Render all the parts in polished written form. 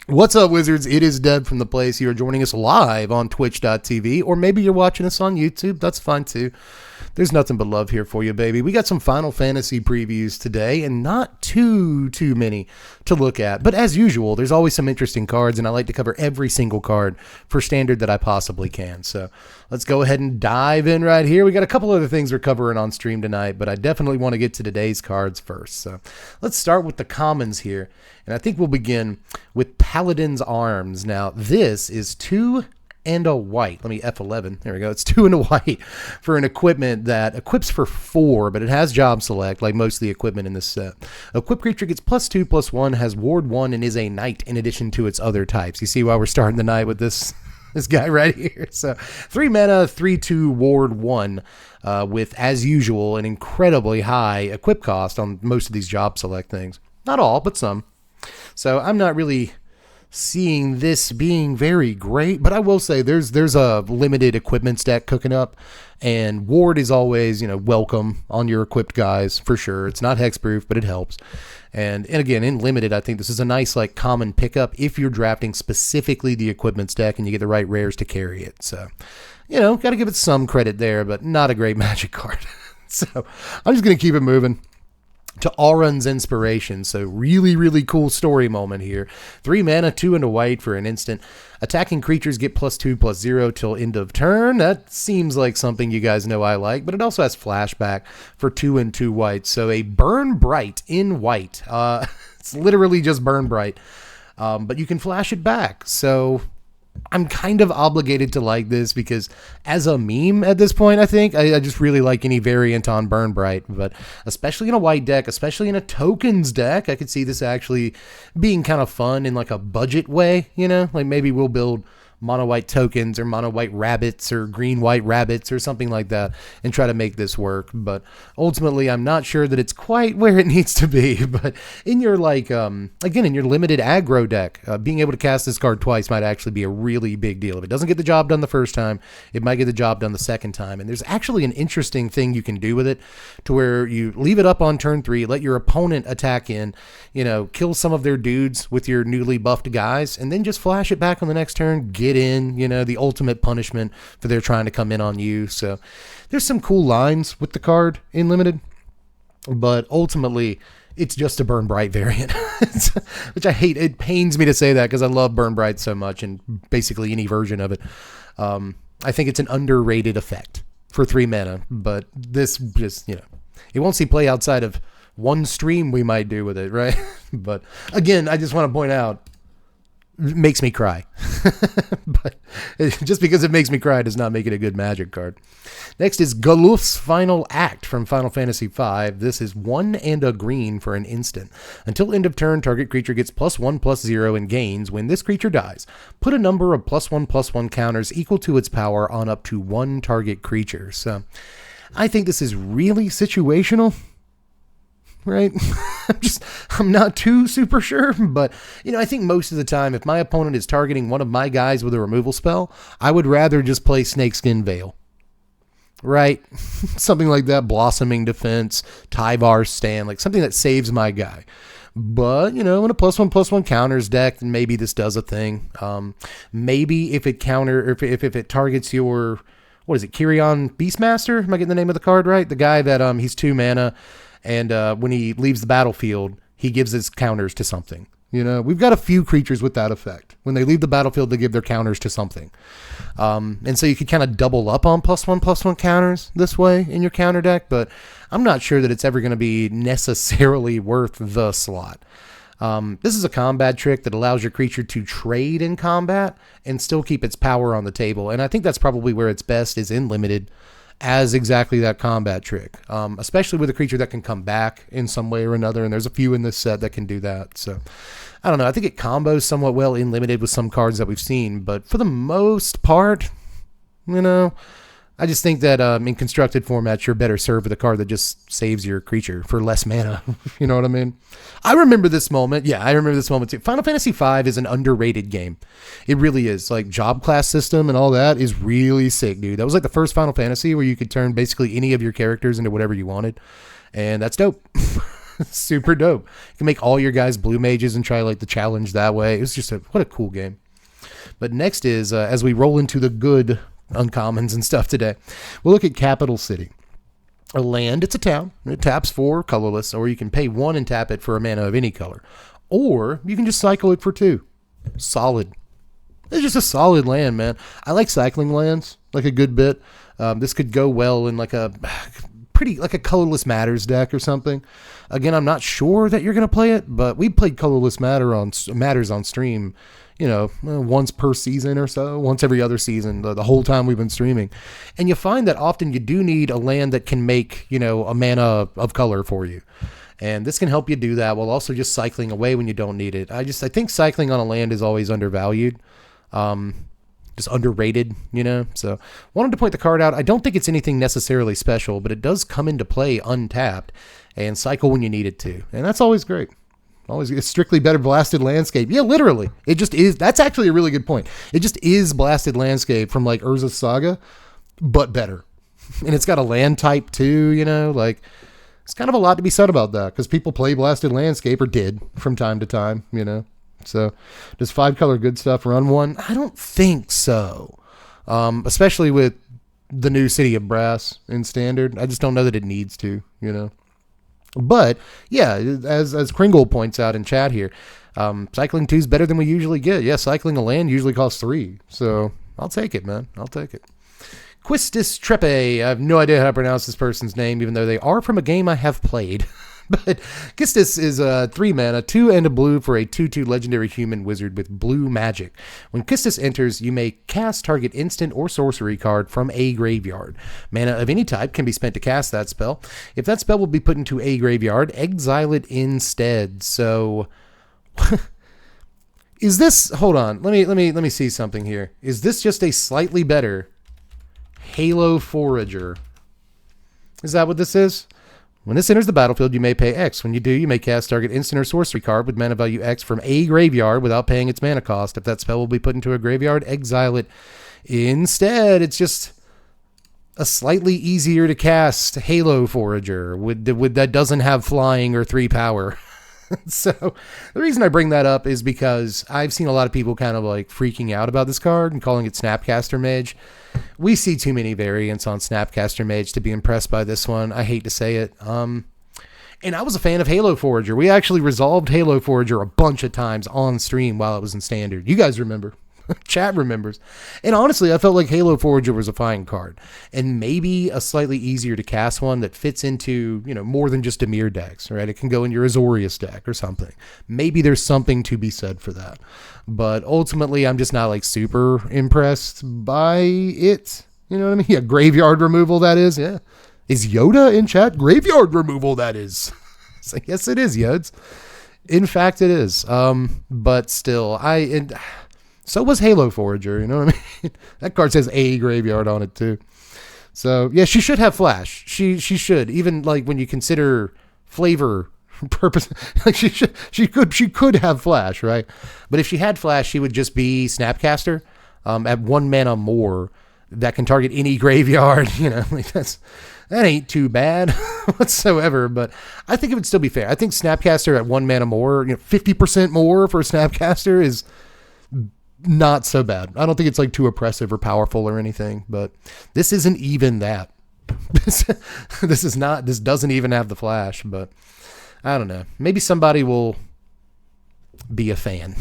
What's up, Wizards? It is Deb from The Place. You are joining us live on twitch.tv, or maybe you're watching us on YouTube. That's fine, too. There's nothing but love here for you, baby. We got some Final Fantasy previews today, and not too many to look at. But as usual, there's always some interesting cards, and I like to cover every single card for standard that I possibly can. So let's go ahead and dive in right here. We got a couple other things we're covering on stream tonight, but I definitely want to get to today's cards first. So let's start with the commons here, and I think we'll begin with Paladin's Arms. Now, this is 2 and a white. Let me F11. There we go. It's 2 and a white for an equipment that equips for 4, but it has job select like most of the equipment in this set. Equipped creature gets +2/+1, has ward 1, and is a knight in addition to its other types. You see why we're starting the night with this guy right here. So 3 mana, 3/2 ward 1 with, as usual, an incredibly high equip cost on most of these job select things. Not all, but some. So I'm not really seeing this being very great, but I will say there's a limited equipment stack cooking up, and ward is always, welcome on your equipped guys for sure. It's not hexproof, but it helps. And again, in limited, I think this is a nice common pickup if you're drafting specifically the equipment stack and you get the right rares to carry it. So, got to give it some credit there, but not a great Magic card. So I'm just going to keep it moving to Auron's Inspiration. So really cool story moment here. 3 mana, 2 and a white for an instant. Attacking creatures get +2/+0 till end of turn. That seems like something you guys know I like, but it also has flashback for 2 and 2 white. So a Burn Bright in white. It's literally just Burn Bright. But you can flash it back. So I'm kind of obligated to like this because as a meme at this point, I think I just really like any variant on Burn Bright, but especially in a white deck, especially in a tokens deck, I could see this actually being kind of fun in a budget way, like maybe we'll build mono white tokens or mono white rabbits or green white rabbits or something like that and try to make this work. But ultimately, I'm not sure that it's quite where it needs to be. But in your again, in your limited aggro deck, being able to cast this card twice might actually be a really big deal. If it doesn't get the job done the first time, it might get the job done the second time. And there's actually an interesting thing you can do with it to where you leave it up on turn 3, let your opponent attack in, kill some of their dudes with your newly buffed guys, and then just flash it back on the next turn, get in, the ultimate punishment for their trying to come in on you. So there's some cool lines with the card in limited, but ultimately it's just a Burn Bright variant, which I hate. It pains me to say that because I love Burn Bright so much and basically any version of it. I think it's an underrated effect for 3 mana, but this just, it won't see play outside of one stream we might do with it, right? But again, I just want to point out, it makes me cry. But just because it makes me cry does not make it a good Magic card. Next is Galuf's Final Act from Final Fantasy V. This is 1 and a green for an instant. Until end of turn, target creature gets +1/+0 and gains. When this creature dies, put a number of +1/+1 counters equal to its power on up to 1 target creature. So I think this is really situational. Right? I'm not too super sure, but I think most of the time, if my opponent is targeting one of my guys with a removal spell, I would rather just play Snakeskin Veil. Right? Something like that, Blossoming Defense, Tyvar's Stand, something that saves my guy. But, in a +1/+1 counters deck, then maybe this does a thing. Maybe if it if it targets your, what is it, Kyrion Beastmaster? Am I getting the name of the card right? The guy that he's 2 mana. And when he leaves the battlefield, he gives his counters to something. We've got a few creatures with that effect. When they leave the battlefield, they give their counters to something. And so you could kind of double up on +1/+1 counters this way in your counter deck, but I'm not sure that it's ever going to be necessarily worth the slot. This is a combat trick that allows your creature to trade in combat and still keep its power on the table. And I think that's probably where it's best, is in limited, as exactly that combat trick, especially with a creature that can come back in some way or another, and there's a few in this set that can do that. So I don't know, I think it combos somewhat well in limited with some cards that we've seen, but for the most part, I just think that in constructed formats, you're better served with a card that just saves your creature for less mana. You know what I mean? I remember this moment. Yeah, I remember this moment too. Final Fantasy V is an underrated game. It really is. Job class system and all that is really sick, dude. That was the first Final Fantasy where you could turn basically any of your characters into whatever you wanted. And that's dope. Super dope. You can make all your guys blue mages and try like the challenge that way. It was just what a cool game. But next is, as we roll into the good uncommons and stuff today, we'll look at Capital City. A land, it's a town. It taps 4 colorless, or you can pay 1 and tap it for a mana of any color. Or you can just cycle it for 2. Solid. It's just a solid land, man. I like cycling lands like a good bit. This could go well in like a colorless matters deck or something. Again, I'm not sure that you're going to play it, but we played colorless matters on stream, once per season or so, once every other season, the whole time we've been streaming. And you find that often you do need a land that can make, a mana of color for you. And this can help you do that while also just cycling away when you don't need it. I think cycling on a land is always undervalued. Just underrated, So wanted to point the card out. I don't think it's anything necessarily special, but it does come into play untapped and cycle when you need it to. And that's always great. It's strictly better blasted landscape. Yeah, literally. It just is. That's actually a really good point. It just is blasted landscape from like Urza's Saga, but better. And it's got a land type too, it's kind of a lot to be said about that because people play blasted landscape or did from time to time, So does 5 color good stuff run one? I don't think so. Especially with the new City of Brass in standard. I just don't know that it needs to, But yeah, as Kringle points out in chat here, cycling 2 is better than we usually get. Yeah, cycling a land usually costs 3. So I'll take it, man. I'll take it. Quistis Trepe. I have no idea how to pronounce this person's name, even though they are from a game I have played. But Quistis is a 3 mana, 2 and a blue for a 2/2 legendary human wizard with blue magic. When Quistis enters, you may cast target instant or sorcery card from a graveyard. Mana of any type can be spent to cast that spell. If that spell will be put into a graveyard, exile it instead. So is this, hold on, let me see something here. Is this just a slightly better Halo Forager? Is that what this is? When this enters the battlefield, you may pay X. When you do, you may cast target instant or sorcery card with mana value X from a graveyard without paying its mana cost. If that spell will be put into a graveyard, exile it instead. It's just a slightly easier to cast Halo Forager that doesn't have flying or 3 power. So the reason I bring that up is because I've seen a lot of people kind of like freaking out about this card and calling it Snapcaster Mage. We see too many variants on Snapcaster Mage to be impressed by this one. I hate to say it. And I was a fan of Halo Forager. We actually resolved Halo Forager a bunch of times on stream while it was in standard. You guys remember. Chat remembers. And honestly, I felt like Halo Forager was a fine card. And maybe a slightly easier to cast one that fits into, more than just Dimir decks, right? It can go in your Azorius deck or something. Maybe there's something to be said for that. But ultimately, I'm just not like super impressed by it. You know what I mean? Yeah, graveyard removal, that is. Yeah. Is Yoda in chat? Graveyard removal, that is. It's like, yes, it is, Yods. In fact, it is. But still, so was Halo Forager, you know what I mean? That card says a graveyard on it too. So yeah, she should have flash. She should, even like when you consider flavor purpose, like she could have flash, right? But if she had flash, she would just be Snapcaster at 1 mana more that can target any graveyard. Like that ain't too bad whatsoever. But I think it would still be fair. I think Snapcaster at 1 mana more, 50% more for Snapcaster is not so bad. I don't think it's like too oppressive or powerful or anything, but this isn't even that. This doesn't even have the flash, but I don't know. Maybe somebody will be a fan.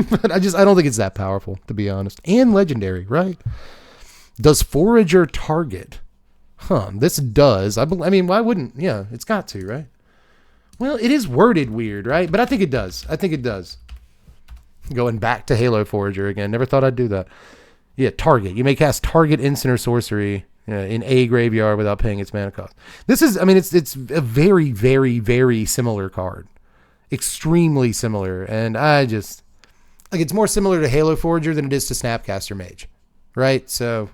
But I don't think it's that powerful, to be honest. And legendary, right? Does Forager target? This does. I mean, why wouldn't? Yeah, it's got to, right? Well, it is worded weird, right? But I think it does. Going back to Halo Forager again. Never thought I'd do that. Yeah, target. You may cast target instant or sorcery in a graveyard without paying its mana cost. This is, it's a very, very, very similar card. Extremely similar. And I just, it's more similar to Halo Forager than it is to Snapcaster Mage. Right? So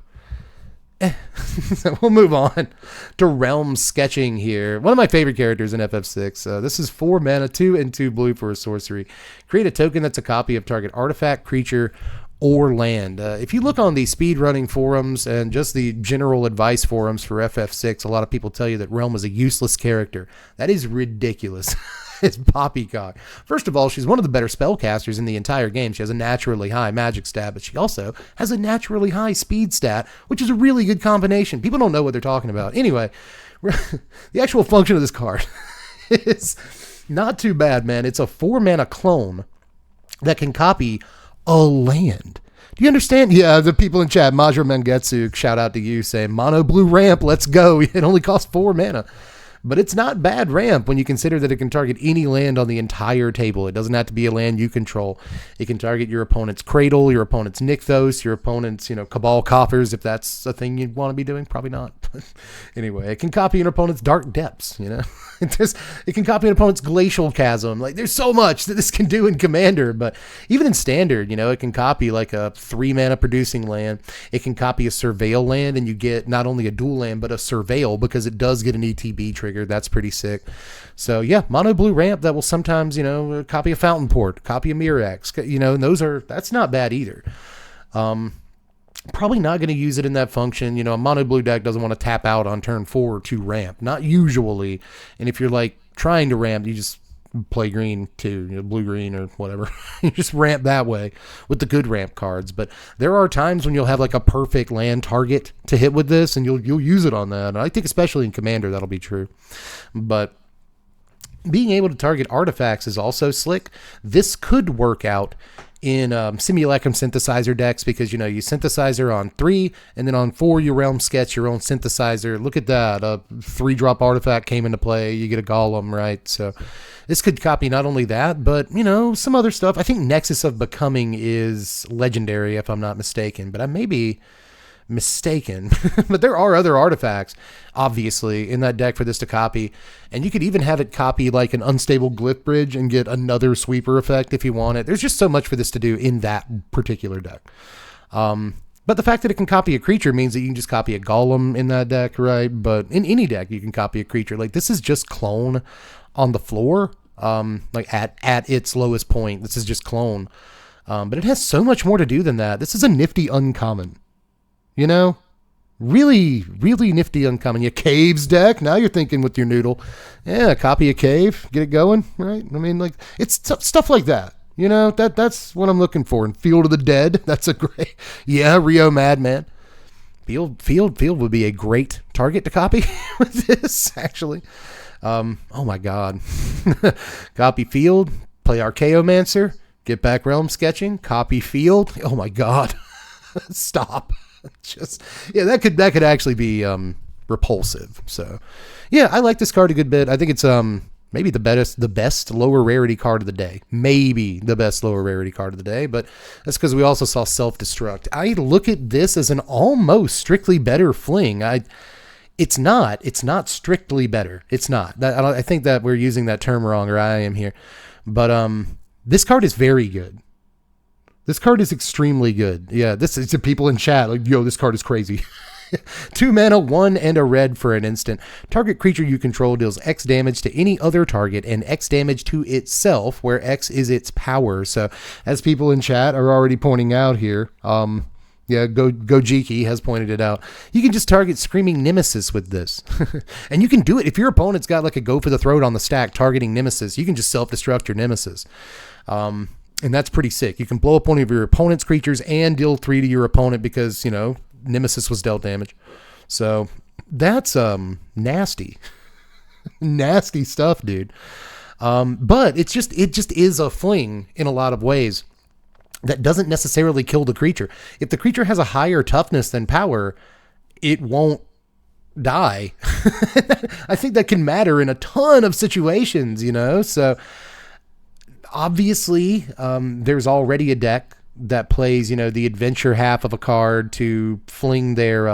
we'll move on to Realm Sketching here. One of my favorite characters in FF6. This is 4 mana, 2 and 2 blue for a sorcery. Create a token that's a copy of target artifact, creature, or land. If you look on the speedrunning forums and just the general advice forums for FF6, a lot of people tell you that Realm is a useless character. That is ridiculous. It's poppycock. First of all, she's one of the better spellcasters in the entire game. She has a naturally high magic stat, but she also has a naturally high speed stat, which is a really good combination. People don't know what they're talking about. Anyway, the actual function of this card is not too bad, man. It's a 4-mana clone that can copy a land. Do you understand? Yeah, the people in chat, Majra Mengetsu, shout out to you, saying, mono blue ramp, let's go. It only costs 4 mana. But it's not bad ramp when you consider that it can target any land on the entire table. It doesn't have to be a land you control. It can target your opponent's Cradle, your opponent's Nykthos, your opponent's, Cabal Coffers, if that's a thing you'd want to be doing. Probably not. But anyway, it can copy your opponent's Dark Depths, It can copy an opponent's Glacial Chasm. Like, there's so much that this can do in Commander, but even in Standard, it can copy like a 3-mana producing land. It can copy a Surveil land, and you get not only a dual land, but a Surveil, because it does get an ETB trigger. That's pretty sick. So yeah, mono blue ramp that will sometimes, copy a Fountain Port, copy a Mirax, and that's not bad either. Probably not going to use it in that function. A mono blue deck doesn't want to tap out on turn 4 to ramp, not usually. And if you're like trying to ramp, you just play green too, blue green or whatever. You just ramp that way with the good ramp cards. But there are times when you'll have like a perfect land target to hit with this, and you'll use it on that. And I think especially in Commander that'll be true. But being able to target artifacts is also slick. This could work out in Simulacrum synthesizer decks, because you synthesizer on 3, and then on 4 you realm sketch your own synthesizer. Look at that, a 3-drop artifact came into play, you get a golem, right? So this could copy not only that, but some other stuff. I think Nexus of Becoming is legendary, if I'm not mistaken, but I may be mistaken. But there are other artifacts obviously in that deck for this to copy, and you could even have it copy like an Unstable Glyph Bridge and get another sweeper effect if you want it. There's just so much for this to do in that particular deck. But the fact that it can copy a creature means that you can just copy a golem in that deck, right? But in any deck you can copy a creature. Like, this is just clone on the floor, like at its lowest point. This is just clone, but it has so much more to do than that. This is a nifty uncommon. Really, really nifty uncommon. Your Caves deck, now you're thinking with your noodle. Yeah, copy a Cave, get it going, right? I mean, like, it's stuff like that. That's what I'm looking for. And Field of the Dead, that's a great, Rio Madman. Field would be a great target to copy with this, actually. Oh my God. Copy Field, play Archaeomancer, get back Realm Sketching, copy Field. Oh my God. Stop. That could actually be repulsive. So yeah, I like this card a good bit. I think it's maybe the best lower rarity card of the day. Maybe the best lower rarity card of the day, but that's because we also saw Self-Destruct. I look at this as an almost strictly better fling. It's not strictly better. It's not. I think that we're using that term wrong, or I am here. But this card is very good. This card is extremely good. Yeah, this is the people in chat like, yo, this card is crazy. 2 mana, 1 and a red for an instant. Target creature you control deals X damage to any other target and X damage to itself, where X is its power. So, as people in chat are already pointing out here, Gojiki has pointed it out. You can just target Screaming Nemesis with this. And you can do it. If your opponent's got like a go for the throat on the stack targeting Nemesis, you can just self-destruct your Nemesis. And that's pretty sick. You can blow up one of your opponent's creatures and deal 3 to your opponent because, Nemesis was dealt damage. So that's nasty. Nasty stuff, dude. But it just is a fling in a lot of ways that doesn't necessarily kill the creature. If the creature has a higher toughness than power, it won't die. I think that can matter in a ton of situations, So obviously, there's already a deck that plays, the adventure half of a card to fling their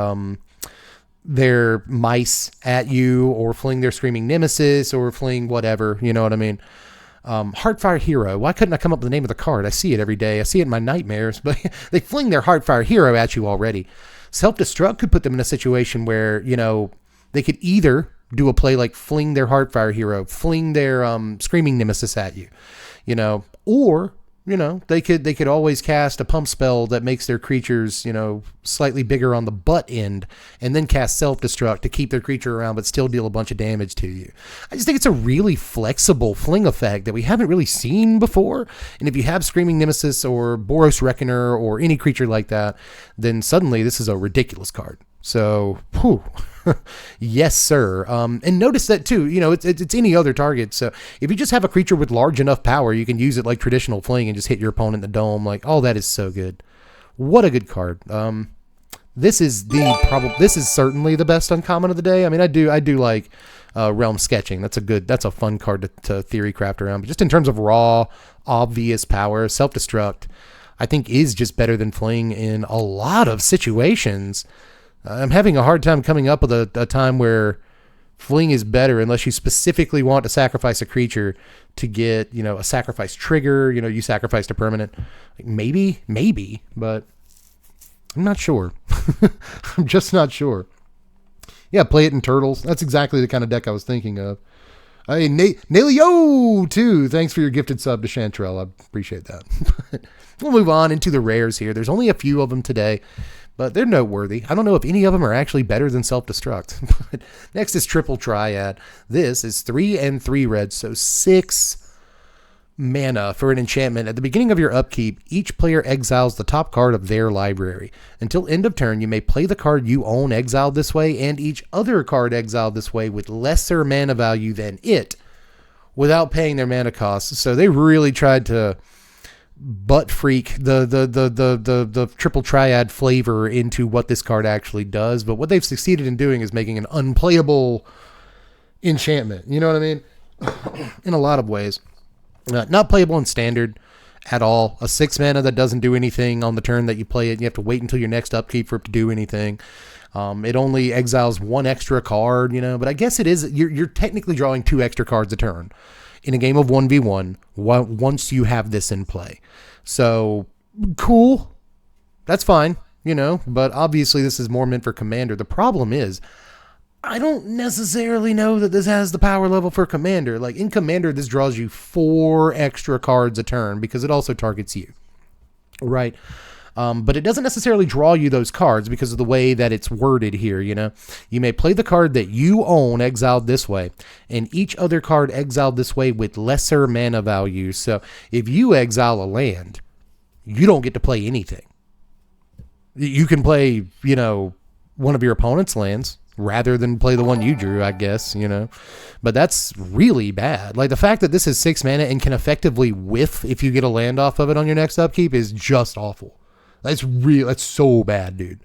mice at you, or fling their Screaming Nemesis, or fling whatever, you know what I mean? Heartfire Hero. Why couldn't I come up with the name of the card? I see it every day. I see it in my nightmares, but they fling their Heartfire Hero at you already. Self-Destruct could put them in a situation where, they could either do a play like fling their Heartfire Hero, fling their Screaming Nemesis at you, or You know, they could always cast a pump spell that makes their creatures, you know, slightly bigger on the butt end, and then cast self-destruct to keep their creature around but still deal a bunch of damage to you. I just think it's a really flexible fling effect that we haven't really seen before. And if you have Screaming Nemesis or Boros Reckoner or any creature like that, then suddenly this is a ridiculous card. So, whew. Yes, sir. And notice that too, you know, it's any other target. So if you just have a creature with large enough power, you can use it like traditional fling and just hit your opponent in the dome. Like, oh, that is so good. What a good card. This is certainly the best uncommon of the day. I mean, I do like Realm Sketching. That's a fun card to theory craft around. But just in terms of raw, obvious power, self-destruct, I think is just better than fling in a lot of situations. I'm having a hard time coming up with a time where fling is better unless you specifically want to sacrifice a creature to get, you know, a sacrifice trigger. You know, you sacrificed a permanent. Like maybe, but I'm not sure. I'm just not sure. Yeah, play it in Turtles. That's exactly the kind of deck I was thinking of. Hey, Nalio, too. Thanks for your gifted sub to Chantrell. I appreciate that. We'll move on into the rares here. There's only a few of them today, but they're noteworthy. I don't know if any of them are actually better than Self-Destruct. But next is Triple Triad. This is 3 and 3 red, so 6 mana for an enchantment. At the beginning of your upkeep, each player exiles the top card of their library. Until end of turn, you may play the card you own exiled this way and each other card exiled this way with lesser mana value than it without paying their mana costs. So they really tried to butt freak the Triple Triad flavor into what this card actually does. But what they've succeeded in doing is making an unplayable enchantment. You know what I mean? In a lot of ways. Not playable in Standard at all. A 6 mana that doesn't do anything on the turn that you play it. You have to wait until your next upkeep for it to do anything. It only exiles 1 extra card, you know. But I guess it is, you're technically drawing 2 extra cards a turn in a game of 1v1 once you have this in play. So, cool. That's fine, you know. But obviously this is more meant for Commander. The problem is, I don't necessarily know that this has the power level for Commander. Like, in Commander, this draws you 4 extra cards a turn because it also targets you, right? But it doesn't necessarily draw you those cards because of the way that it's worded here, you know? You may play the card that you own exiled this way, and each other card exiled this way with lesser mana value. So, if you exile a land, you don't get to play anything. You can play, you know, one of your opponent's lands rather than play the one you drew, I guess, you know. But that's really bad. Like, the fact that this is 6 mana and can effectively whiff if you get a land off of it on your next upkeep is just awful. That's so bad, dude.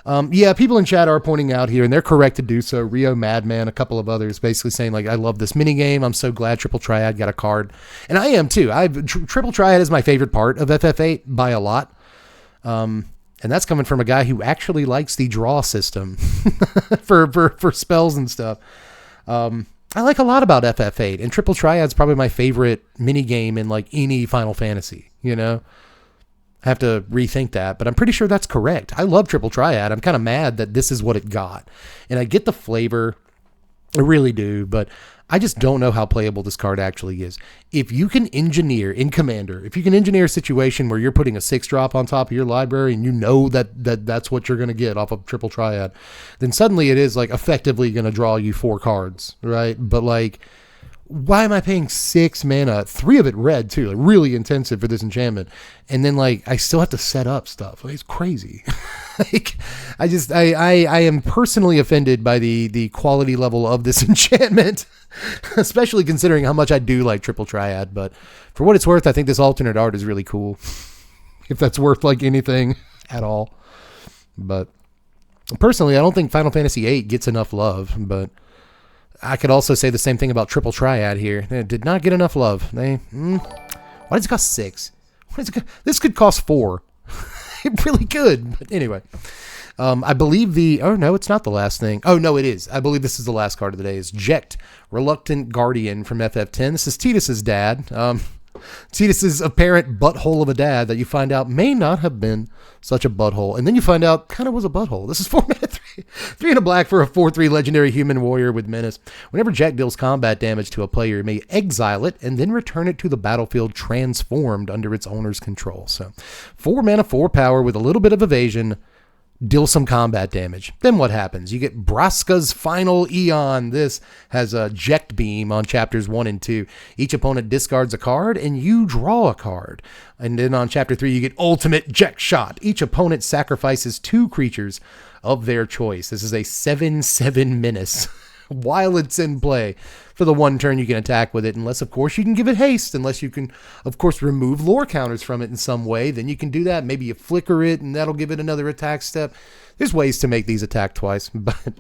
Yeah, people in chat are pointing out here, and they're correct to do so. Rio Madman, a couple of others, basically saying, like, I love this minigame. I'm so glad Triple Triad got a card. And I am, too. Triple Triad is my favorite part of FF8 by a lot. And that's coming from a guy who actually likes the draw system for spells and stuff. I like a lot about FF8, and Triple Triad's probably my favorite minigame in, like, any Final Fantasy, you know? I have to rethink that, but I'm pretty sure that's correct. I love Triple Triad. I'm kind of mad that this is what it got. And I get the flavor. I really do, but I just don't know how playable this card actually is. If you can engineer in Commander, if you can engineer a situation where you're putting a 6-drop on top of your library and you know that's what you're going to get off of Triple Triad, then suddenly it is like effectively going to draw you 4 cards, right? But like, why am I paying 6 mana, 3 of it red too, like really intensive for this enchantment, and then like I still have to set up stuff? Like, it's crazy. Like, I am personally offended by the quality level of this enchantment, especially considering how much I do like Triple Triad. But for what it's worth, I think this alternate art is really cool, if that's worth like anything at all. But personally, I don't think Final Fantasy VIII gets enough love, but I could also say the same thing about Triple Triad here. It did not get enough love. Why does it cost 6? This could cost 4. It really could. But anyway, I believe oh no, it's not the last thing. Oh no, it is. I believe this is the last card of the day. Is JetReluctant Guardian from FF10. This is Titus's dad. Tidus's apparent butthole of a dad that you find out may not have been such a butthole. And then you find out kind of was a butthole. This is 4 mana 3. 3 and a black for a 4/3 legendary human warrior with menace. Whenever Jack deals combat damage to a player, you may exile it and then return it to the battlefield transformed under its owner's control. So 4 mana, 4 power with a little bit of evasion. Deal some combat damage. Then what happens? You get Braska's Final Eon. This has a Ject Beam on chapters 1 and 2. Each opponent discards a card and you draw a card. And then on chapter 3, you get Ultimate Ject Shot. Each opponent sacrifices 2 creatures of their choice. This is a 7/7 menace. While it's in play, for the 1 turn you can attack with it, unless of course you can give it haste, unless you can of course remove lore counters from it in some way, then you can do that. Maybe you flicker it and that'll give it another attack step. There's ways to make these attack twice, but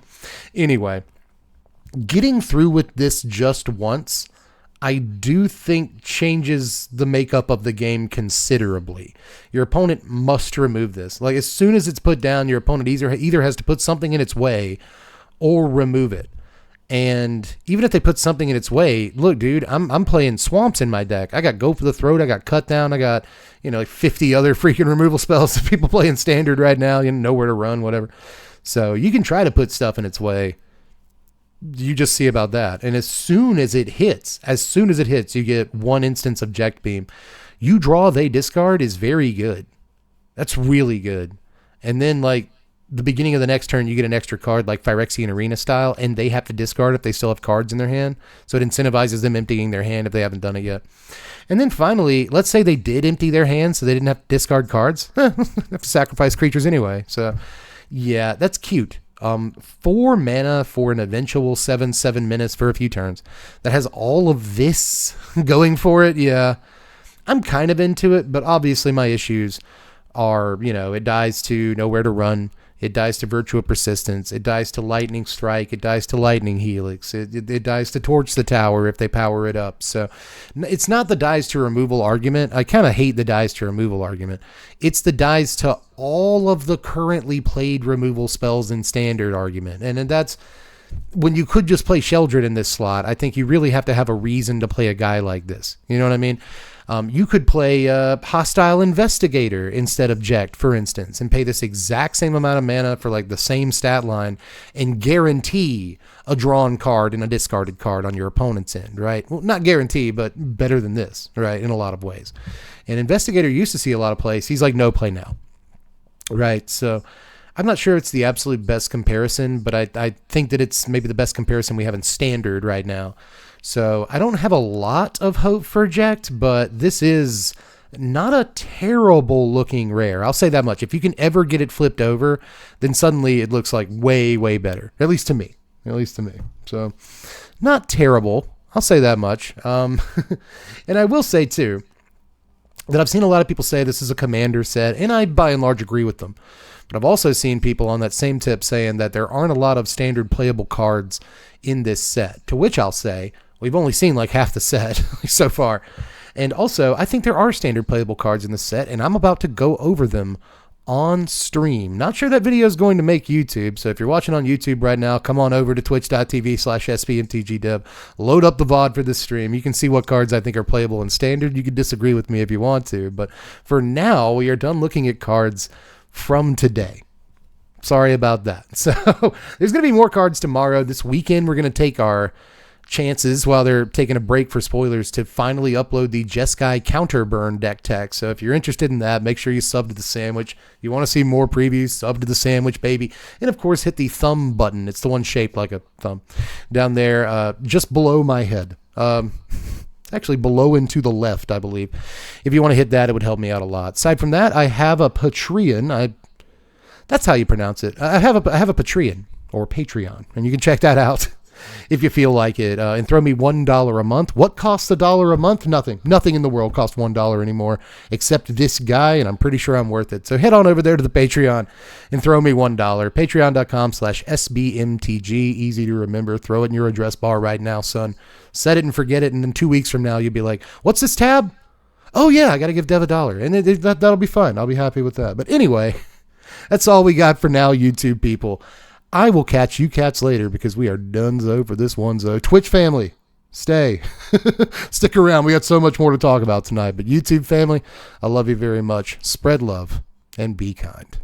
anyway, getting through with this just once, I do think changes the makeup of the game considerably. Your opponent must remove this. Like, as soon as it's put down, your opponent either has to put something in its way or remove it. And even if they put something in its way, look, dude, I'm playing swamps in my deck. I got Go for the Throat. I got Cut Down. I got, like 50 other freaking removal spells that people play in Standard right now. Nowhere to run, whatever. So you can try to put stuff in its way. You just see about that. And as soon as it hits, you get 1 instance of Ject Beam. You draw, they discard is very good. That's really good. And then, like, the beginning of the next turn, you get an extra card like Phyrexian Arena style, and they have to discard if they still have cards in their hand. So it incentivizes them emptying their hand if they haven't done it yet. And then finally, let's say they did empty their hand so they didn't have to discard cards. They have to sacrifice creatures anyway. So yeah, that's cute. 4 mana for an eventual 7/7 menace for a few turns that has all of this going for it. Yeah, I'm kind of into it, but obviously my issues are, it dies to Nowhere to Run. It dies to Virtue of Persistence. It dies to Lightning Strike. It dies to Lightning Helix. It dies to Torch the Tower if they power it up. So it's not the dies to removal argument. I kind of hate the dies to removal argument. It's the dies to all of the currently played removal spells in Standard argument. And that's when you could just play Sheldred in this slot. I think you really have to have a reason to play a guy like this. You know what I mean? You could play Hostile Investigator instead of Ject, for instance, and pay this exact same amount of mana for like the same stat line and guarantee a drawn card and a discarded card on your opponent's end, right? Well, not guarantee, but better than this, right, in a lot of ways. And Investigator used to see a lot of plays. He's like, no play now, right? So I'm not sure it's the absolute best comparison, but I think that it's maybe the best comparison we have in Standard right now. So I don't have a lot of hope for Ject, but this is not a terrible looking rare. I'll say that much. If you can ever get it flipped over, then suddenly it looks like way, way better. At least to me. So not terrible. I'll say that much. And I will say too, that I've seen a lot of people say this is a commander set, and I by and large agree with them. But I've also seen people on that same tip saying that there aren't a lot of standard playable cards in this set, to which I'll say, we've only seen like half the set so far. And also, I think there are standard playable cards in the set, and I'm about to go over them on stream. Not sure that video is going to make YouTube, so if you're watching on YouTube right now, come on over to twitch.tv/SBMTGDev. Load up the VOD for this stream. You can see what cards I think are playable in standard. You can disagree with me if you want to, but for now, we are done looking at cards from today. Sorry about that. So there's going to be more cards tomorrow. This weekend, we're going to take our chances while they're taking a break for spoilers to finally upload the Jeskai Counterburn Deck Techs. So if you're interested in that, make sure you sub to the sandwich. You want to see more previews, sub to the sandwich, baby. And of course, hit the thumb button. It's the one shaped like a thumb down there, just below my head. Actually below and to the left, I believe. If you want to hit that, it would help me out a lot. Aside from that, I have a Patreon. That's how you pronounce it. I have a Patreon or Patreon, and you can check that out if you feel like it. And throw me $1 a month. What costs $1 a month? Nothing. Nothing in the world costs $1 anymore except this guy, and I'm pretty sure I'm worth it. So head on over there to the Patreon and throw me $1. Patreon.com/SBMTG. Easy to remember. Throw it in your address bar right now, son. Set it and forget it, and then 2 weeks from now, you'll be like, what's this tab? Oh, yeah, I got to give Dev $1. And that'll be fine. I'll be happy with that. But anyway, that's all we got for now, YouTube people. I will catch you cats later because we are donezo for this one. Twitch family, stay. Stick around. We got so much more to talk about tonight. But YouTube family, I love you very much. Spread love and be kind.